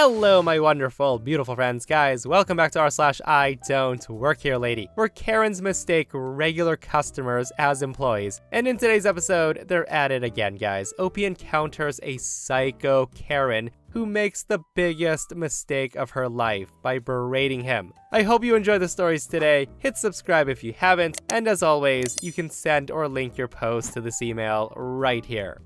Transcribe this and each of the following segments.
Hello, my wonderful, beautiful friends. Guys, welcome back to r/IDontWorkHereLady, where Karens mistake regular customers as employees. And in today's episode, they're at it again, guys. OP encounters a psycho Karen who makes the biggest mistake of her life by berating him. I hope you enjoy the stories today. Hit subscribe if you haven't, and as always, you can send or link your post to this email right here.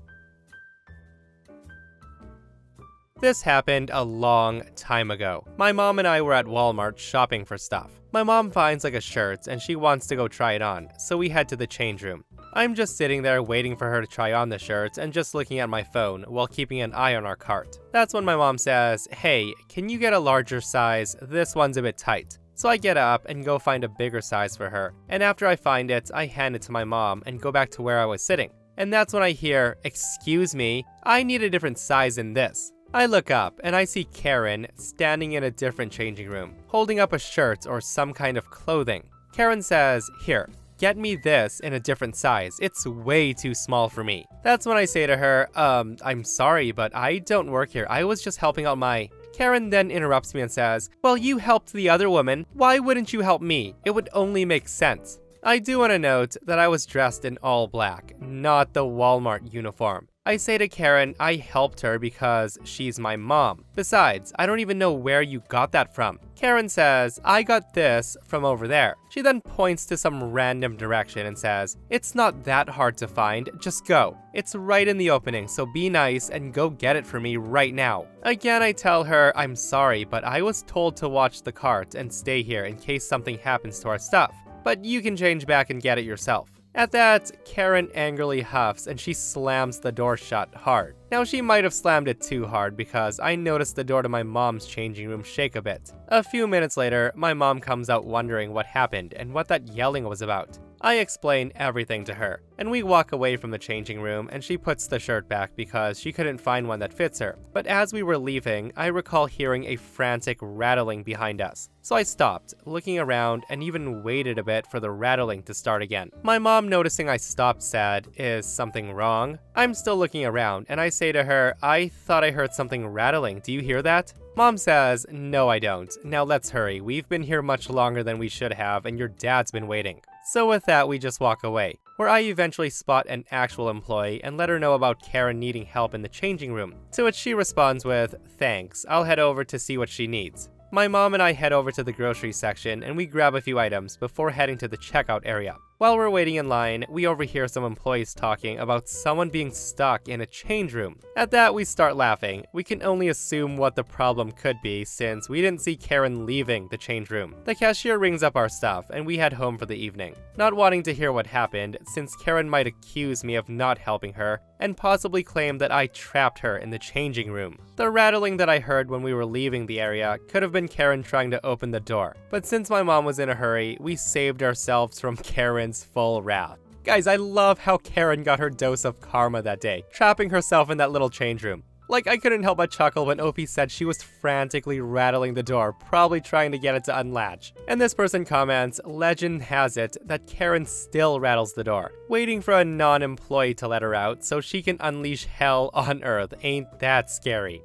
This happened a long time ago. My mom and I were at Walmart shopping for stuff. My mom finds a shirt and she wants to go try it on, so we head to the change room. I'm just sitting there waiting for her to try on the shirt and just looking at my phone while keeping an eye on our cart. That's when my mom says, "Hey, can you get a larger size? This one's a bit tight." So I get up and go find a bigger size for her, and after I find it, I hand it to my mom and go back to where I was sitting. And that's when I hear, "Excuse me, I need a different size in this." I look up and I see Karen standing in a different changing room, holding up a shirt or some kind of clothing. Karen says, "Here, get me this in a different size. It's way too small for me." That's when I say to her, I'm sorry, but I don't work here. I was just helping out my..." Karen then interrupts me and says, "Well, you helped the other woman. Why wouldn't you help me? It would only make sense." I do want to note that I was dressed in all black, not the Walmart uniform. I say to Karen I helped her because she's my mom. Besides, I don't even know where you got that from. Karen says, "I got this from over there." She then points to some random direction and says, "It's not that hard to find, just go. It's right in the opening, so be nice and go get it for me right now." Again, I tell her I'm sorry, but I was told to watch the cart and stay here in case something happens to our stuff. But you can change back and get it yourself. At that, Karen angrily huffs and she slams the door shut hard. Now, she might have slammed it too hard because I noticed the door to my mom's changing room shake a bit. A few minutes later, my mom comes out wondering what happened and what that yelling was about. I explain everything to her, and we walk away from the changing room and she puts the shirt back because she couldn't find one that fits her. But as we were leaving, I recall hearing a frantic rattling behind us. So I stopped, looking around, and even waited a bit for the rattling to start again. My mom, noticing I stopped, said, "Is something wrong?" I'm still looking around, and I say to her, "I thought I heard something rattling. Do you hear that?" Mom says, "No, I don't. Now let's hurry. We've been here much longer than we should have, and your dad's been waiting." So with that, we just walk away, where I eventually spot an actual employee and let her know about Karen needing help in the changing room, to which she responds with, "Thanks, I'll head over to see what she needs." My mom and I head over to the grocery section and we grab a few items before heading to the checkout area. While we're waiting in line, we overhear some employees talking about someone being stuck in a change room. At that, we start laughing. We can only assume what the problem could be since we didn't see Karen leaving the change room. The cashier rings up our stuff and we head home for the evening, not wanting to hear what happened since Karen might accuse me of not helping her and possibly claim that I trapped her in the changing room. The rattling that I heard when we were leaving the area could have been Karen trying to open the door, but since my mom was in a hurry, we saved ourselves from Karen's full wrath. Guys, I love how Karen got her dose of karma that day, trapping herself in that little change room. Like, I couldn't help but chuckle when OP said she was frantically rattling the door, probably trying to get it to unlatch. And this person comments, "Legend has it that Karen still rattles the door, waiting for a non-employee to let her out so she can unleash hell on earth. Ain't that scary?"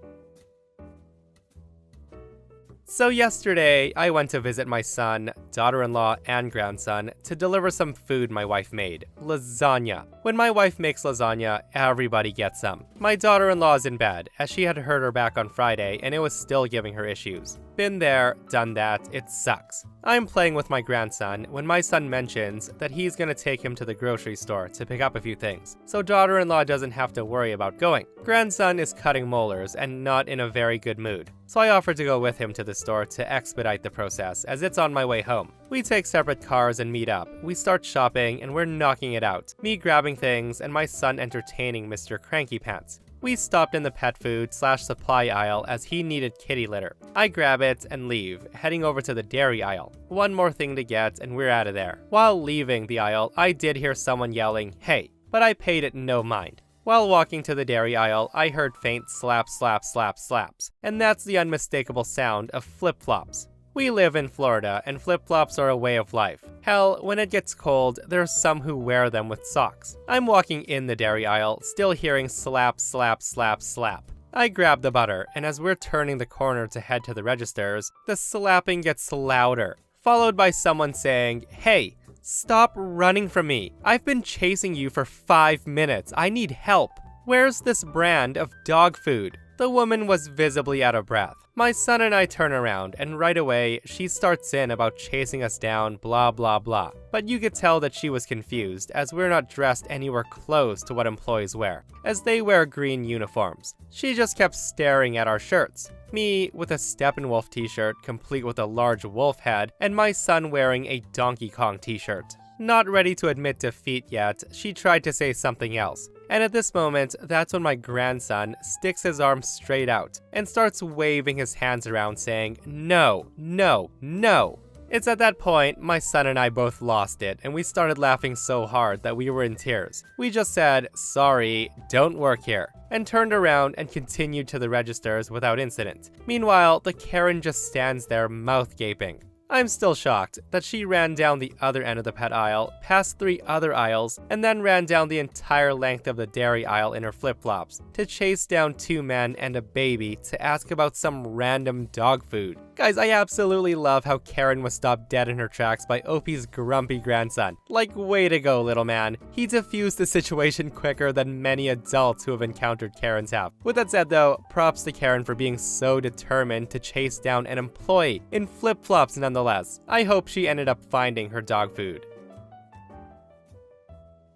So yesterday, I went to visit my son, daughter-in-law, and grandson to deliver some food my wife made. Lasagna. When my wife makes lasagna, everybody gets some. My daughter-in-law is in bed, as she had hurt her back on Friday and it was still giving her issues. Been there, done that, it sucks. I'm playing with my grandson when my son mentions that he's gonna take him to the grocery store to pick up a few things, so daughter-in-law doesn't have to worry about going. Grandson is cutting molars and not in a very good mood, so I offered to go with him to the store to expedite the process as it's on my way home. We take separate cars and meet up. We start shopping and we're knocking it out, me grabbing things and my son entertaining Mr. Cranky Pants. We stopped in the pet food / supply aisle as he needed kitty litter. I grab it and leave, heading over to the dairy aisle. One more thing to get and we're out of there. While leaving the aisle, I did hear someone yelling, "Hey," but I paid it no mind. While walking to the dairy aisle, I heard faint slap, slap, slap, slaps, and that's the unmistakable sound of flip-flops. We live in Florida, and flip-flops are a way of life. Hell, when it gets cold, there are some who wear them with socks. I'm walking in the dairy aisle, still hearing slap, slap, slap, slap. I grab the butter, and as we're turning the corner to head to the registers, the slapping gets louder, followed by someone saying, "Hey, stop running from me. I've been chasing you for 5 minutes. I need help. Where's this brand of dog food?" The woman was visibly out of breath. My son and I turn around, and right away, she starts in about chasing us down, blah blah blah. But you could tell that she was confused, as we're not dressed anywhere close to what employees wear, as they wear green uniforms. She just kept staring at our shirts. Me with a Steppenwolf t-shirt complete with a large wolf head, and my son wearing a Donkey Kong t-shirt. Not ready to admit defeat yet, she tried to say something else. And at this moment, that's when my grandson sticks his arm straight out and starts waving his hands around saying, "No, no, no." It's at that point, my son and I both lost it, and we started laughing so hard that we were in tears. We just said, "Sorry, don't work here," and turned around and continued to the registers without incident. Meanwhile, the Karen just stands there mouth gaping. I'm still shocked that she ran down the other end of the pet aisle, past 3 other aisles, and then ran down the entire length of the dairy aisle in her flip-flops to chase down 2 men and a baby to ask about some random dog food. Guys, I absolutely love how Karen was stopped dead in her tracks by Opie's grumpy grandson. Like, way to go, little man. He diffused the situation quicker than many adults who have encountered Karens have. With that said though, props to Karen for being so determined to chase down an employee in flip-flops nonetheless. I hope she ended up finding her dog food.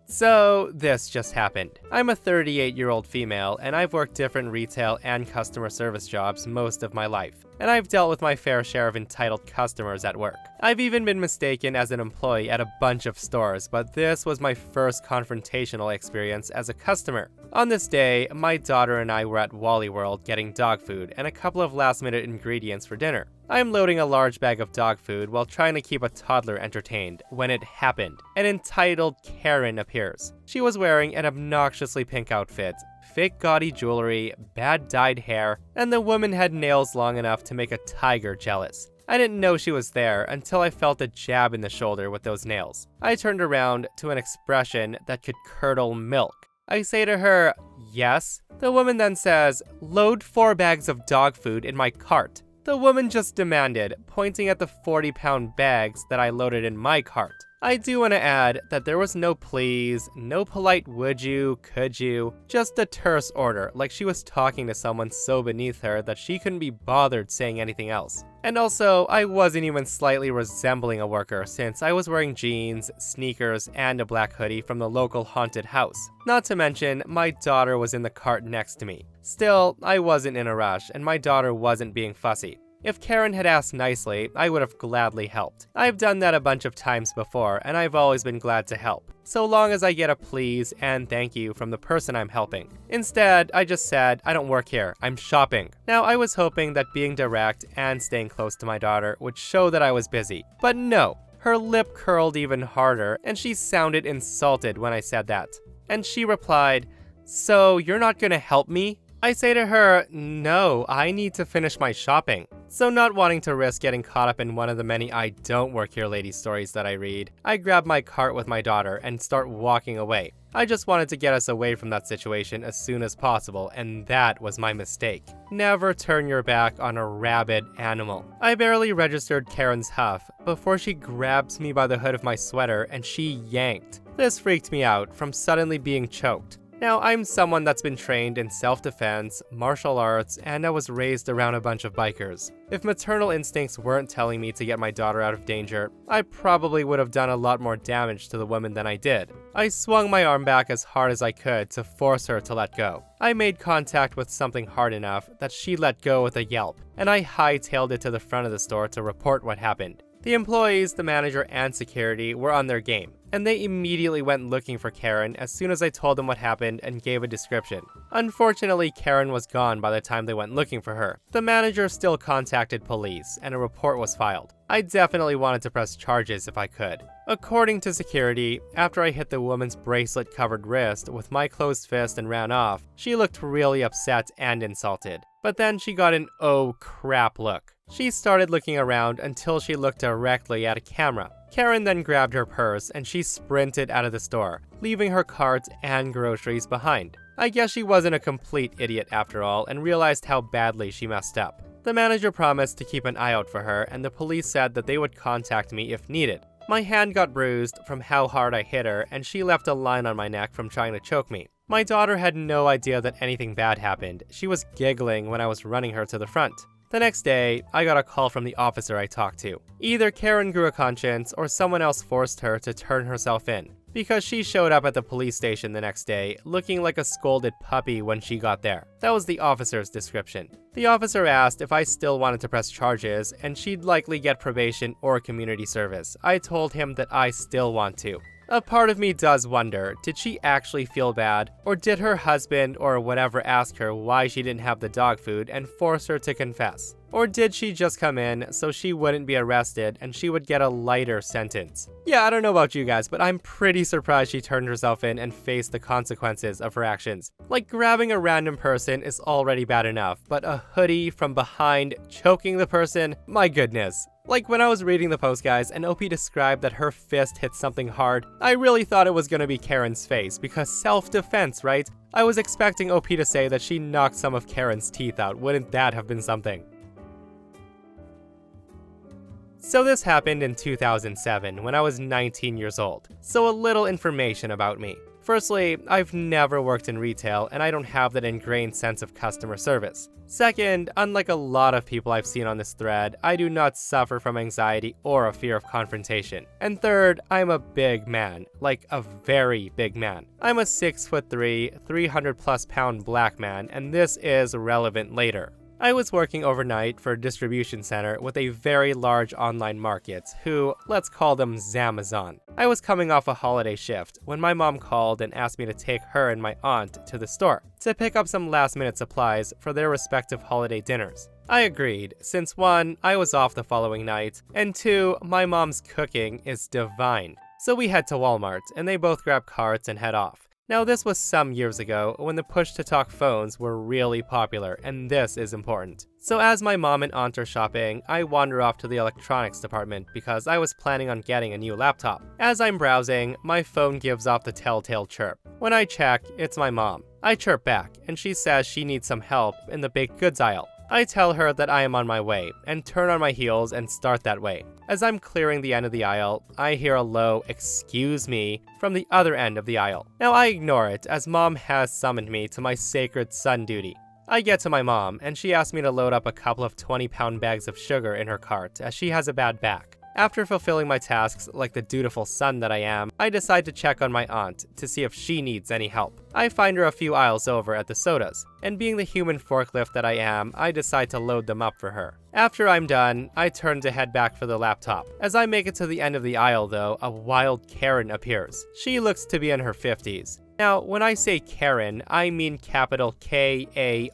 So, this just happened. I'm a 38-year-old female, and I've worked different retail and customer service jobs most of my life. And I've dealt with my fair share of entitled customers at work. I've even been mistaken as an employee at a bunch of stores, but this was my first confrontational experience as a customer. On this day, my daughter and I were at Wally World getting dog food and a couple of last-minute ingredients for dinner. I'm loading a large bag of dog food while trying to keep a toddler entertained when it happened. An entitled Karen appears. She was wearing an obnoxiously pink outfit, fake gaudy jewelry, bad dyed hair, and the woman had nails long enough to make a tiger jealous. I didn't know she was there until I felt a jab in the shoulder with those nails. I turned around to an expression that could curdle milk. I say to her, "Yes." The woman then says, "Load 4 bags of dog food in my cart." The woman just demanded, pointing at the 40-pound bags that I loaded in my cart. I do want to add that there was no please, no polite would you, could you, just a terse order, like she was talking to someone so beneath her that she couldn't be bothered saying anything else. And also, I wasn't even slightly resembling a worker since I was wearing jeans, sneakers, and a black hoodie from the local haunted house. Not to mention, my daughter was in the cart next to me. Still, I wasn't in a rush, and my daughter wasn't being fussy. If Karen had asked nicely, I would have gladly helped. I've done that a bunch of times before, and I've always been glad to help, so long as I get a please and thank you from the person I'm helping. Instead, I just said, "I don't work here, I'm shopping." Now, I was hoping that being direct and staying close to my daughter would show that I was busy, but no. Her lip curled even harder, and she sounded insulted when I said that. And she replied, "So, you're not gonna help me?" I say to her, "No, I need to finish my shopping." So not wanting to risk getting caught up in one of the many I don't work here lady stories that I read, I grab my cart with my daughter and start walking away. I just wanted to get us away from that situation as soon as possible, and that was my mistake. Never turn your back on a rabid animal. I barely registered Karen's huff before she grabs me by the hood of my sweater and she yanked. This freaked me out from suddenly being choked. Now, I'm someone that's been trained in self-defense, martial arts, and I was raised around a bunch of bikers. If maternal instincts weren't telling me to get my daughter out of danger, I probably would have done a lot more damage to the woman than I did. I swung my arm back as hard as I could to force her to let go. I made contact with something hard enough that she let go with a yelp, and I hightailed it to the front of the store to report what happened. The employees, the manager, and security were on their game, and they immediately went looking for Karen as soon as I told them what happened and gave a description. Unfortunately, Karen was gone by the time they went looking for her. The manager still contacted police, and a report was filed. I definitely wanted to press charges if I could. According to security, after I hit the woman's bracelet-covered wrist with my closed fist and ran off, she looked really upset and insulted. But then she got an "oh crap" look. She started looking around until she looked directly at a camera. Karen then grabbed her purse and she sprinted out of the store, leaving her cart and groceries behind. I guess she wasn't a complete idiot after all and realized how badly she messed up. The manager promised to keep an eye out for her, and the police said that they would contact me if needed. My hand got bruised from how hard I hit her, and she left a line on my neck from trying to choke me. My daughter had no idea that anything bad happened. She was giggling when I was running her to the front. The next day, I got a call from the officer I talked to. Either Karen grew a conscience or someone else forced her to turn herself in, because she showed up at the police station the next day looking like a scolded puppy when she got there. That was the officer's description. The officer asked if I still wanted to press charges, and she'd likely get probation or community service. I told him that I still want to. A part of me does wonder, did she actually feel bad? Or did her husband or whatever ask her why she didn't have the dog food and force her to confess? Or did she just come in so she wouldn't be arrested and she would get a lighter sentence? Yeah, I don't know about you guys, but I'm pretty surprised she turned herself in and faced the consequences of her actions. Like, grabbing a random person is already bad enough, but a hoodie from behind choking the person? My goodness. Like, when I was reading the post, guys, and OP described that her fist hit something hard, I really thought it was gonna be Karen's face, because self-defense, right? I was expecting OP to say that she knocked some of Karen's teeth out. Wouldn't that have been something? So this happened in 2007, when I was 19 years old. So a little information about me. Firstly, I've never worked in retail, and I don't have that ingrained sense of customer service. Second, unlike a lot of people I've seen on this thread, I do not suffer from anxiety or a fear of confrontation. And third, I'm a big man, like a very big man. I'm a 6'3", 300+ pound black man, and this is relevant later. I was working overnight for a distribution center with a very large online market who, let's call them Zamazon. I was coming off a holiday shift when my mom called and asked me to take her and my aunt to the store to pick up some last-minute supplies for their respective holiday dinners. I agreed, since 1, I was off the following night, and 2, my mom's cooking is divine. So we head to Walmart, and they both grab carts and head off. Now, this was some years ago when the push-to-talk phones were really popular, and this is important. So as my mom and aunt are shopping, I wander off to the electronics department because I was planning on getting a new laptop. As I'm browsing, my phone gives off the telltale chirp. When I check, it's my mom. I chirp back, and she says she needs some help in the baked goods aisle. I tell her that I am on my way, and turn on my heels and start that way. As I'm clearing the end of the aisle, I hear a low "excuse me" from the other end of the aisle. Now I ignore it, as mom has summoned me to my sacred son duty. I get to my mom, and she asks me to load up a couple of 20-pound bags of sugar in her cart, as she has a bad back. After fulfilling my tasks like the dutiful son that I am, I decide to check on my aunt to see if she needs any help. I find her a few aisles over at the sodas, and being the human forklift that I am, I decide to load them up for her. After I'm done, I turn to head back for the laptop. As I make it to the end of the aisle though, a wild Karen appears. She looks to be in her 50s. Now, when I say Karen, I mean capital K-A-R-E-N.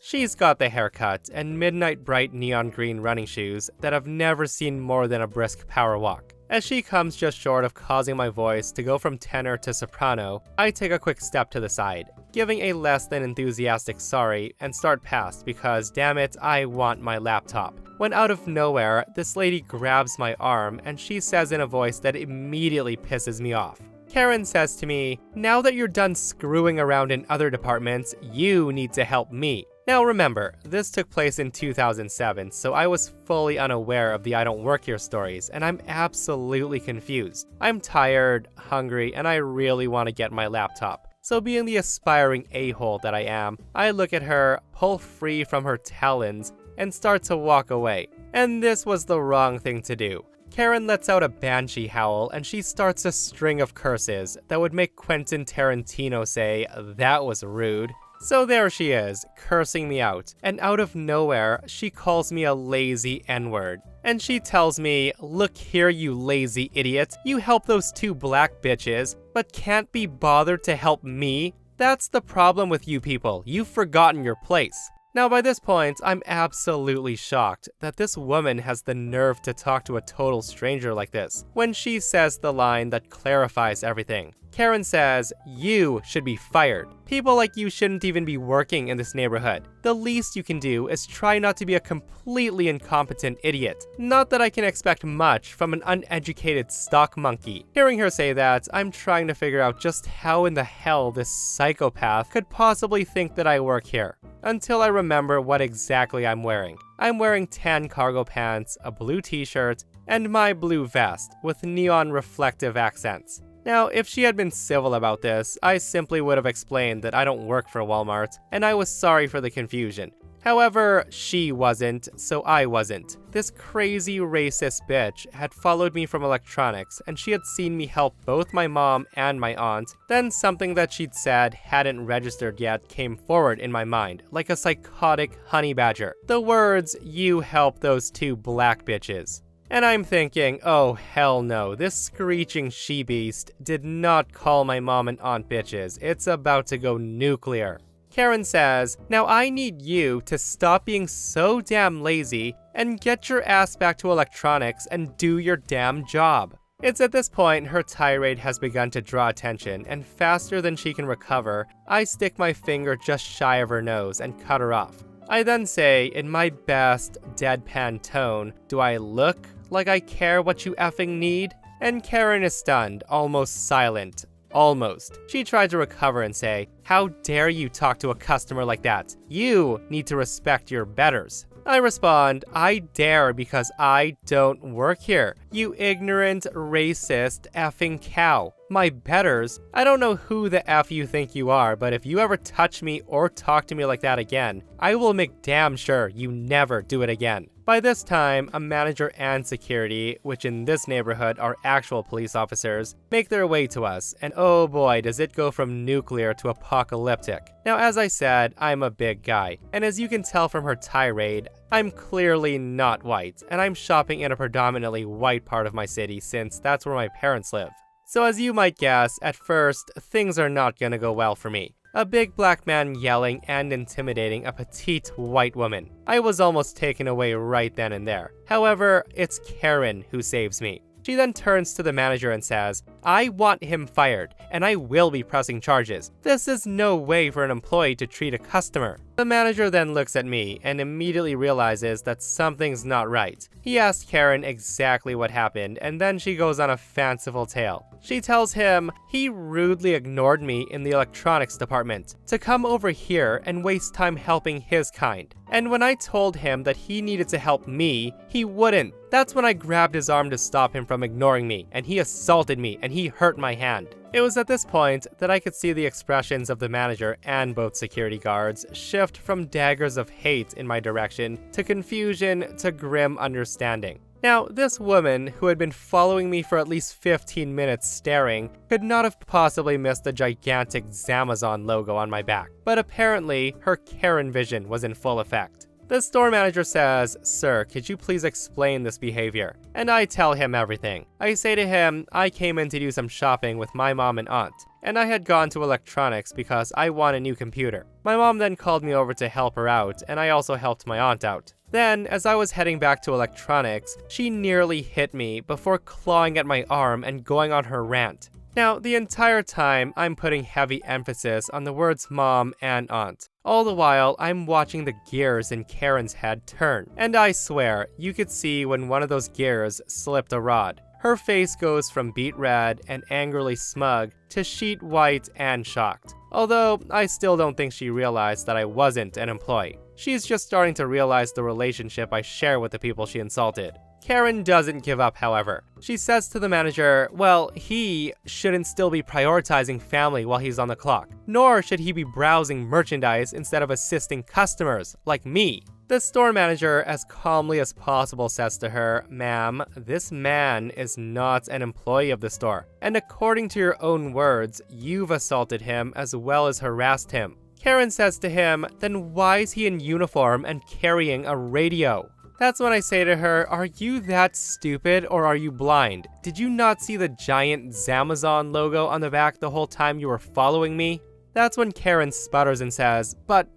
She's got the haircut and midnight bright neon green running shoes that have never seen more than a brisk power walk. As she comes just short of causing my voice to go from tenor to soprano, I take a quick step to the side, giving a less than enthusiastic sorry and start past because, damn it, I want my laptop. When out of nowhere, this lady grabs my arm and she says in a voice that immediately pisses me off. Karen says to me, "Now that you're done screwing around in other departments, you need to help me." Now remember, this took place in 2007, so I was fully unaware of the I Don't Work Here stories, and I'm absolutely confused. I'm tired, hungry, and I really want to get my laptop. So being the aspiring a-hole that I am, I look at her, pull free from her talons, and start to walk away. And this was the wrong thing to do. Karen lets out a banshee howl, and she starts a string of curses that would make Quentin Tarantino say, "That was rude." So there she is, cursing me out, and out of nowhere, she calls me a lazy N-word. And she tells me, "Look here, you lazy idiot, you help those 2 black bitches, but can't be bothered to help me? That's the problem with you people, you've forgotten your place." Now by this point, I'm absolutely shocked that this woman has the nerve to talk to a total stranger like this when she says the line that clarifies everything. Karen says, "You should be fired. People like you shouldn't even be working in this neighborhood. The least you can do is try not to be a completely incompetent idiot. Not that I can expect much from an uneducated stock monkey." Hearing her say that, I'm trying to figure out just how in the hell this psychopath could possibly think that I work here, until I remember what exactly I'm wearing. I'm wearing tan cargo pants, a blue t-shirt, and my blue vest with neon reflective accents. Now, if she had been civil about this, I simply would have explained that I don't work for Walmart, and I was sorry for the confusion. However, she wasn't, so I wasn't. This crazy racist bitch had followed me from electronics, and she had seen me help both my mom and my aunt. Then something that she'd said hadn't registered yet came forward in my mind, like a psychotic honey badger. The words, "You help those two black bitches." And I'm thinking, oh hell no, this screeching she-beast did not call my mom and aunt bitches. It's about to go nuclear. Karen says, "Now I need you to stop being so damn lazy and get your ass back to electronics and do your damn job." It's at this point her tirade has begun to draw attention, and faster than she can recover, I stick my finger just shy of her nose and cut her off. I then say, in my best deadpan tone, "Do I look like I care what you effing need?" And Karen is stunned, almost silent. Almost. She tried to recover and say, "How dare you talk to a customer like that? You need to respect your betters." I respond, "I dare because I don't work here. You ignorant, racist, effing cow. My betters? I don't know who the F you think you are, but if you ever touch me or talk to me like that again, I will make damn sure you never do it again." By this time, a manager and security, which in this neighborhood are actual police officers, make their way to us, and oh boy does it go from nuclear to apocalyptic. Now as I said, I'm a big guy, and as you can tell from her tirade, I'm clearly not white, and I'm shopping in a predominantly white part of my city since that's where my parents live. So as you might guess, at first, things are not gonna go well for me. A big black man yelling and intimidating a petite white woman. I was almost taken away right then and there. However, it's Karen who saves me. She then turns to the manager and says, "I want him fired, and I will be pressing charges. This is no way for an employee to treat a customer." The manager then looks at me and immediately realizes that something's not right. He asks Karen exactly what happened, and then she goes on a fanciful tale. She tells him he rudely ignored me in the electronics department to come over here and waste time helping his kind. And when I told him that he needed to help me, he wouldn't. That's when I grabbed his arm to stop him from ignoring me, and he assaulted me and he hurt my hand. It was at this point that I could see the expressions of the manager and both security guards shift from daggers of hate in my direction to confusion to grim understanding. Now, this woman, who had been following me for at least 15 minutes staring, could not have possibly missed the gigantic Zamazon logo on my back, but apparently her Karen vision was in full effect. The store manager says, "Sir, could you please explain this behavior?" And I tell him everything. I say to him, I came in to do some shopping with my mom and aunt, and I had gone to electronics because I want a new computer. My mom then called me over to help her out, and I also helped my aunt out. Then, as I was heading back to electronics, she nearly hit me before clawing at my arm and going on her rant. Now, the entire time, I'm putting heavy emphasis on the words mom and aunt. All the while, I'm watching the gears in Karen's head turn. And I swear, you could see when one of those gears slipped a rod. Her face goes from beet red and angrily smug to sheet white and shocked. Although, I still don't think she realized that I wasn't an employee. She's just starting to realize the relationship I share with the people she insulted. Karen doesn't give up, however. She says to the manager, well, he shouldn't still be prioritizing family while he's on the clock, nor should he be browsing merchandise instead of assisting customers, like me. The store manager, as calmly as possible, says to her, "Ma'am, this man is not an employee of the store, and according to your own words, you've assaulted him as well as harassed him." Karen says to him, "Then why is he in uniform and carrying a radio?" That's when I say to her, "Are you that stupid or are you blind? Did you not see the giant Zamazon logo on the back the whole time you were following me?" That's when Karen sputters and says, But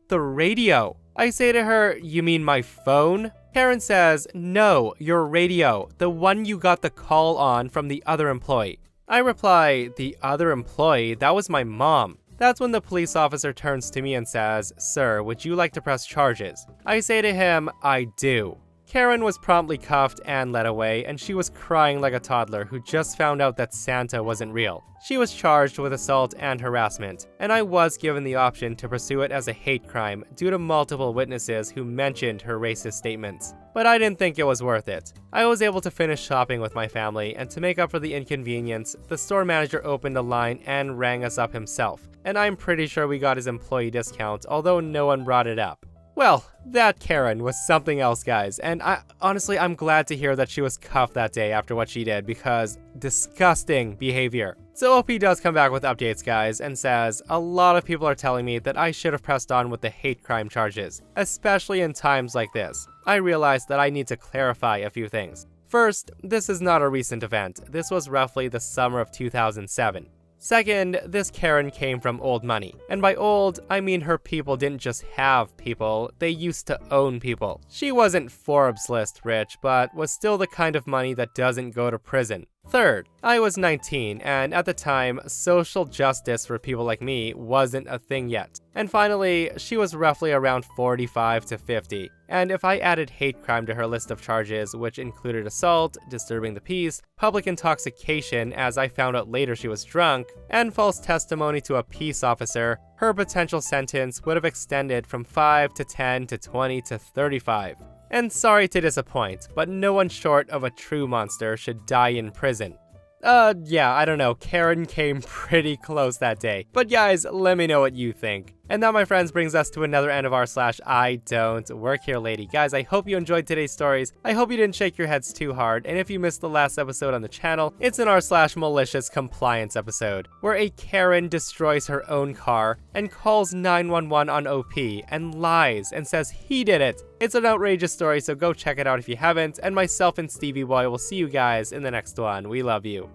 the radio." I say to her, "You mean my phone?" Karen says, "No, your radio, the one you got the call on from the other employee." I reply, "The other employee? That was my mom." That's when the police officer turns to me and says, "Sir, would you like to press charges?" I say to him, "I do." Karen was promptly cuffed and led away, and she was crying like a toddler who just found out that Santa wasn't real. She was charged with assault and harassment, and I was given the option to pursue it as a hate crime due to multiple witnesses who mentioned her racist statements. But I didn't think it was worth it. I was able to finish shopping with my family, and to make up for the inconvenience, the store manager opened a line and rang us up himself, and I'm pretty sure we got his employee discount, although no one brought it up. Well, that Karen was something else, guys, and honestly, I'm glad to hear that she was cuffed that day after what she did, because disgusting behavior. So OP does come back with updates, guys, and says, "A lot of people are telling me that I should have pressed on with the hate crime charges, especially in times like this. I realized that I need to clarify a few things. First, this is not a recent event. This was roughly the summer of 2007. Second, this Karen came from old money. And by old, I mean her people didn't just have people, they used to own people. She wasn't Forbes list rich, but was still the kind of money that doesn't go to prison. Third, I was 19, and at the time, social justice for people like me wasn't a thing yet. And finally, she was roughly around 45 to 50. And if I added hate crime to her list of charges, which included assault, disturbing the peace, public intoxication as I found out later she was drunk, and false testimony to a peace officer, her potential sentence would have extended from 5 to 10 to 20 to 35. And sorry to disappoint, but no one short of a true monster should die in prison. Yeah, I don't know, Karen came pretty close that day. But guys, let me know what you think. And that, my friends, brings us to another end of our /IDontWorkHereLady. Guys, I hope you enjoyed today's stories. I hope you didn't shake your heads too hard. And if you missed the last episode on the channel, it's in our /malicious compliance episode, where a Karen destroys her own car and calls 911 on OP and lies and says he did it. It's an outrageous story, so go check it out if you haven't. And myself and Stevie Boy will see you guys in the next one. We love you.